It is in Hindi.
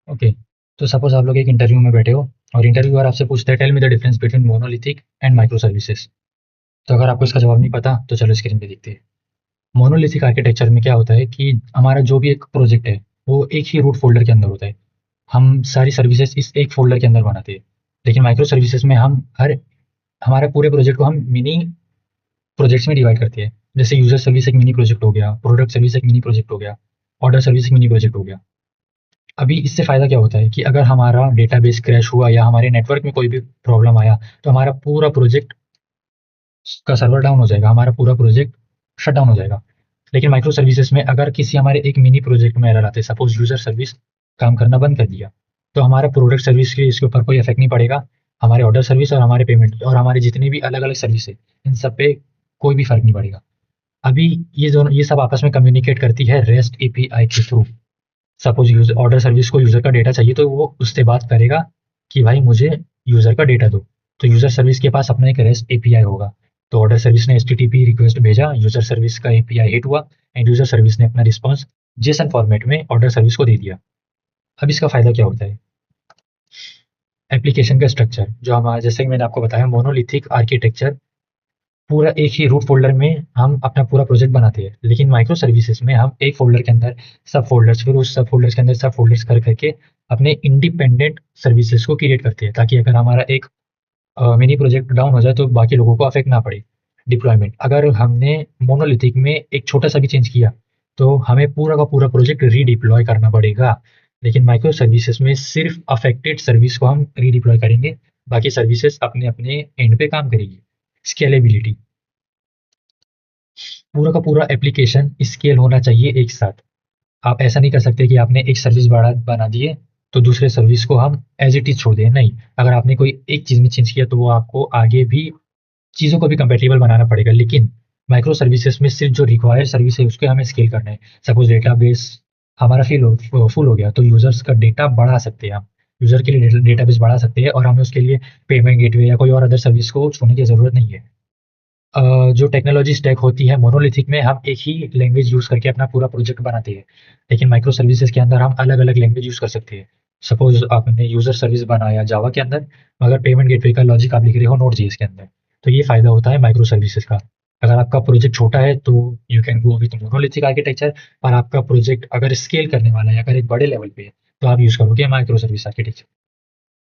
ओके। तो सपोज आप लोग एक इंटरव्यू में बैठे हो और इंटरव्यूअर आपसे पूछता है tell me the difference between monolithic and micro services. तो अगर आपको इसका जवाब नहीं पता तो चलो स्क्रीन पे देखते हैं। मोनोलिथिक आर्किटेक्चर में क्या होता है कि हमारा जो भी एक प्रोजेक्ट है वो एक ही रूट फोल्डर के अंदर होता है। हम सारी सर्विसेज इस एक फोल्डर के अंदर बनाते हैं। लेकिन माइक्रो सर्विसेज में हम हर हमारे पूरे प्रोजेक्ट को हम मिनी प्रोजेक्ट्स में डिवाइड करते हैं। जैसे यूजर सर्विस एक मिनी प्रोजेक्ट हो गया, प्रोडक्ट सर्विस एक मिनी प्रोजेक्ट हो गया, ऑर्डर सर्विस एक मिनी प्रोजेक्ट हो गया। अभी इससे फ़ायदा क्या होता है कि अगर हमारा डेटाबेस क्रैश हुआ या हमारे नेटवर्क में कोई भी प्रॉब्लम आया, तो हमारा पूरा प्रोजेक्ट का सर्वर डाउन हो जाएगा, हमारा पूरा प्रोजेक्ट शट डाउन हो जाएगा। लेकिन माइक्रो सर्विसेज में अगर किसी हमारे एक मिनी प्रोजेक्ट में एरर आते हैं, सपोज यूजर सर्विस काम करना बंद कर दिया, तो हमारा प्रोडक्ट सर्विस के इसके ऊपर कोई इफेक्ट नहीं पड़ेगा। हमारे ऑर्डर सर्विस और हमारे पेमेंट और हमारे जितने भी अलग अलग सर्विस है, इन सब पे कोई भी फर्क नहीं पड़ेगा। अभी ये सब आपस में कम्युनिकेट करती है रेस्ट एपीआई के through. Suppose user order service को यूजर का डेटा चाहिए तो वो उससे बात करेगा कि भाई मुझे यूजर का डेटा दो। तो यूजर सर्विस के पास अपना एक रेस्ट एपीआई होगा। तो ऑर्डर सर्विस ने एचटीटीपी रिक्वेस्ट भेजा, यूजर सर्विस का एपीआई हिट हुआ एंड यूजर सर्विस ने अपना रिस्पॉन्स जेसन फॉर्मेट में ऑर्डर सर्विस को दे दिया। अब इसका फायदा क्या होता है? एप्लीकेशन का स्ट्रक्चर जो हमारा, जैसे कि मैंने आपको बताया, मोनोलिथिक आर्किटेक्चर, पूरा एक ही रूट फ़ोल्डर में हम अपना पूरा प्रोजेक्ट बनाते हैं। लेकिन माइक्रो सर्विसेज़ में हम एक फ़ोल्डर के अंदर सब फ़ोल्डर्स, फिर उस सब फ़ोल्डर्स के अंदर सब फ़ोल्डर्स कर करके अपने इंडिपेंडेंट सर्विसेज़ को क्रिएट करते हैं, ताकि अगर हमारा एक मिनी प्रोजेक्ट डाउन हो जाए तो बाकी लोगों को अफेक्ट ना पड़े। डिप्लॉयमेंट, अगर हमने मोनोलिथिक में एक छोटा सा भी चेंज किया तो हमें पूरा का पूरा प्रोजेक्ट रीडिप्लॉय करना पड़ेगा। लेकिन माइक्रो सर्विसेज में सिर्फ अफेक्टेड सर्विस को हम रीडिप्लॉय करेंगे, बाकी सर्विसेज अपने अपने एंड पे काम करेगी। स्केलेबिलिटी, पूरा का पूरा एप्लीकेशन स्केल होना चाहिए एक साथ। आप ऐसा नहीं कर सकते कि आपने एक सर्विस बड़ा बना दिए तो दूसरे सर्विस को हम एज इट इज छोड़ दें। नहीं, अगर आपने कोई एक चीज़ में चेंज किया तो वो आपको आगे भी चीज़ों को भी कंपेटेबल बनाना पड़ेगा। लेकिन माइक्रो सर्विसेज में सिर्फ जो रिक्वायर्ड सर्विस है उसके हमें स्केल करना है। सपोज डेटाबेस हमारा फुल हो गया तो यूजर्स का डेटा बढ़ा सकते हैं हम। यूजर के लिए डेटाबेस बढ़ा सकते हैं और हमें उसके लिए पेमेंट गेटवे या कोई और अदर सर्विस को छोड़ने की ज़रूरत नहीं है। जो टेक्नोलॉजी स्टैक होती है मोनोलिथिक में, हम एक ही लैंग्वेज यूज़ करके अपना पूरा प्रोजेक्ट बनाते हैं। लेकिन माइक्रो सर्विसेज के अंदर हम अलग अलग लैंग्वेज यूज़ कर सकते हैं। सपोज आपने यूज़र सर्विस बनाया जावा के अंदर, मगर पेमेंट गेटवे का लॉजिक आप लिख रहे हो नोड जेएस के अंदर। तो ये फ़ायदा होता है माइक्रो सर्विसेज का। अगर आपका प्रोजेक्ट छोटा है तो you can go with monolithic architecture. और आपका प्रोजेक्ट अगर स्केल करने वाला है, अगर एक बड़े लेवल पे है, तो आप यूज़ करोगे माइक्रो सर्विस आर्किटेक्चर।